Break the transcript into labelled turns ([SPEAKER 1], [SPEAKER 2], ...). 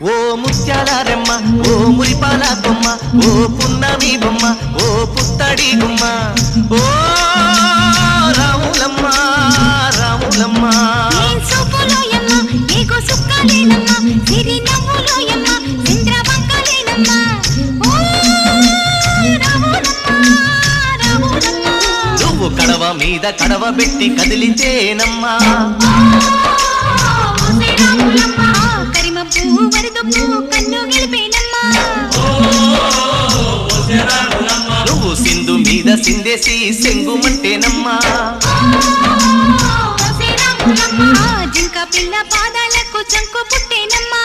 [SPEAKER 1] ఓ ముత్యాల రెమ్మ ఓ మురిపాల బొమ్మ ఓ పున్నమి బొమ్మ ఓ పుత్తడి గుమ్మ ఓ రాములమ్మ రాములమ్మ నువ్వు కడవ మీద కడవ పెట్టి కదిలితేనమ్మా నువ్వు సింధు మీద సిందేసి సెంగుమంటేనమ్మా
[SPEAKER 2] జింక పిల్ల పాదాలకు చంకు పుట్టేనమ్మా